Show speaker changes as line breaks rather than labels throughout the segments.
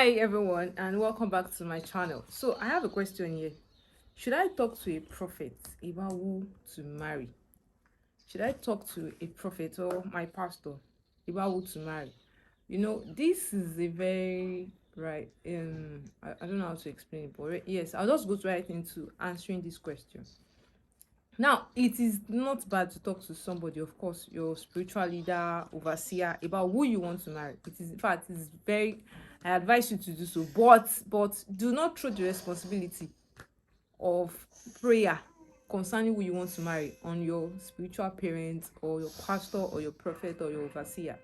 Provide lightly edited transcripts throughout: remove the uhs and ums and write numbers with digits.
Hi everyone, and welcome back to my channel. So I have a question here. Should I talk to a prophet about who to marry? Should I talk to a prophet or my pastor about who to marry? This is a very right I don't know how to explain it, but yes, I'll just go right into answering this question. Now, it is not bad to talk to somebody, of course, your spiritual leader, overseer, about who you want to marry. It is, in fact, it's very, I advise you to do so. But do not throw the responsibility of prayer concerning who you want to marry on your spiritual parents or your pastor or your prophet or your overseer.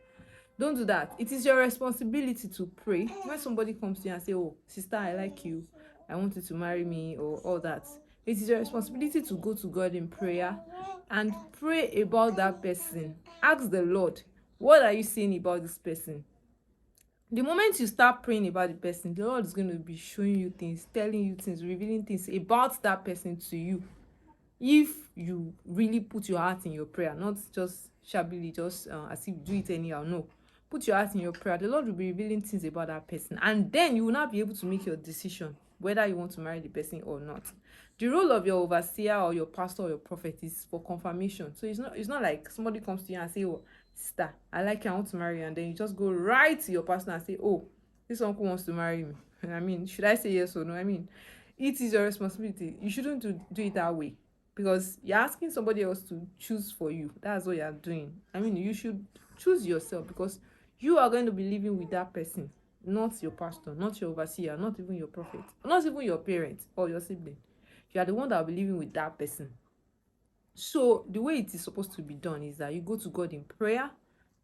Don't do that. It is your responsibility to pray. When somebody comes to you and say, "Oh, sister, I like you. I want you to marry me," or all that, it is your responsibility to go to God in prayer and pray about that person. Ask the Lord, what are you saying about this person? The moment you start praying about the person, the Lord is going to be showing you things, telling you things, revealing things about that person to you. If you really put your heart in your prayer, not just shabbily, just as if you do it anyhow. No, put your heart in your prayer. The Lord will be revealing things about that person, and then you will not be able to make your decision whether you want to marry the person or not. The role of your overseer or your pastor or your prophet is for confirmation. So it's not like somebody comes to you and say, "Oh, sister, I like you, I want to marry you," and then you just go right to your pastor and say, "Oh, this uncle wants to marry me." I mean, should I say yes or no? I mean, it is your responsibility. You shouldn't do it that way, because you're asking somebody else to choose for you. That's what you're doing. I mean, you should choose yourself, because you are going to be living with that person, not your pastor, not your overseer, not even your prophet, not even your parents or your sibling. You are the one that will be living with that person. So the way it is supposed to be done is that you go to God in prayer,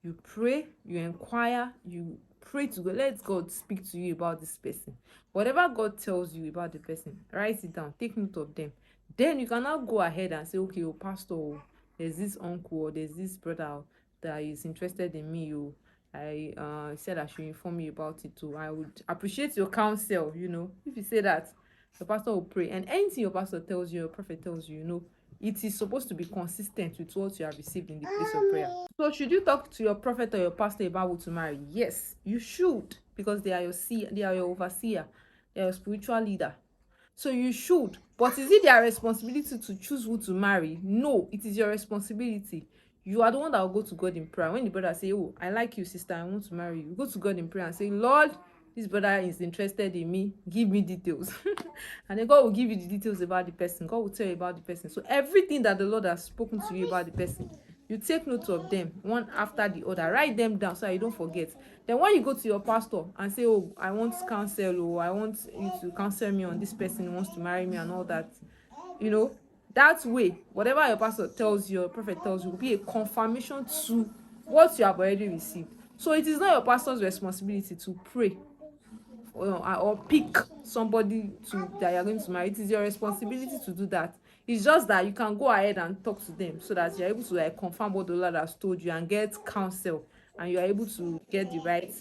you pray, you inquire, you pray to God. Let God speak to you about this person. Whatever God tells you about the person, write it down, take note of them. Then you can now go ahead and say, "Okay, oh pastor, oh, there's this uncle or there's this brother that is interested in me. Oh, I said I should inform you about it too. I would appreciate your counsel." If you say that, the pastor will pray. And anything your pastor tells you, your prophet tells you, it is supposed to be consistent with what you have received in the place of prayer. So should you talk to your prophet or your pastor about who to marry? Yes, you should, because they are they are your overseer, they are your spiritual leader. So you should. But is it their responsibility to choose who to marry? No, it is your responsibility. You are the one that will go to God in prayer. When the brother say, "Oh, I like you, sister, I want to marry you," you go to God in prayer and say, "Lord, this brother is interested in me. Give me details." And then God will give you the details about the person. God will tell you about the person. So everything that the Lord has spoken to you about the person, you take note of them one after the other. Write them down so that you don't forget. Then when you go to your pastor and say, "Oh, I want counsel, or I want you to counsel me on this person who wants to marry me," and all that, that way, whatever your pastor tells you, your prophet tells you, will be a confirmation to what you have already received. So it is not your pastor's responsibility to pray or pick somebody that you're going to marry. It is your responsibility to do that. It's just that you can go ahead and talk to them so that you're able to confirm what the Lord has told you and get counsel, and you're able to get the right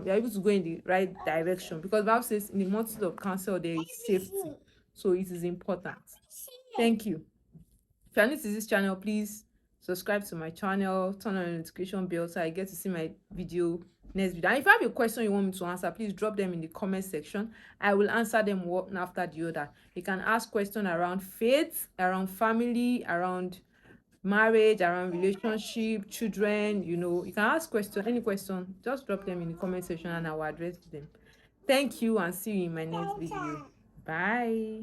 you're able to go in the right direction, because the Bible says in the multitude of counsel there is safety. So it is important. Thank you. If you're new to this channel, please subscribe to my channel, turn on the notification bell so I get to see my next video. And if you have a question you want me to answer, please drop them in the comment section. I will answer them one after the other. You can ask questions around faith, around family, around marriage, around relationship, children. You can ask questions, any question, just drop them in the comment section and I will address them. Thank you, and see you in my next video. Bye.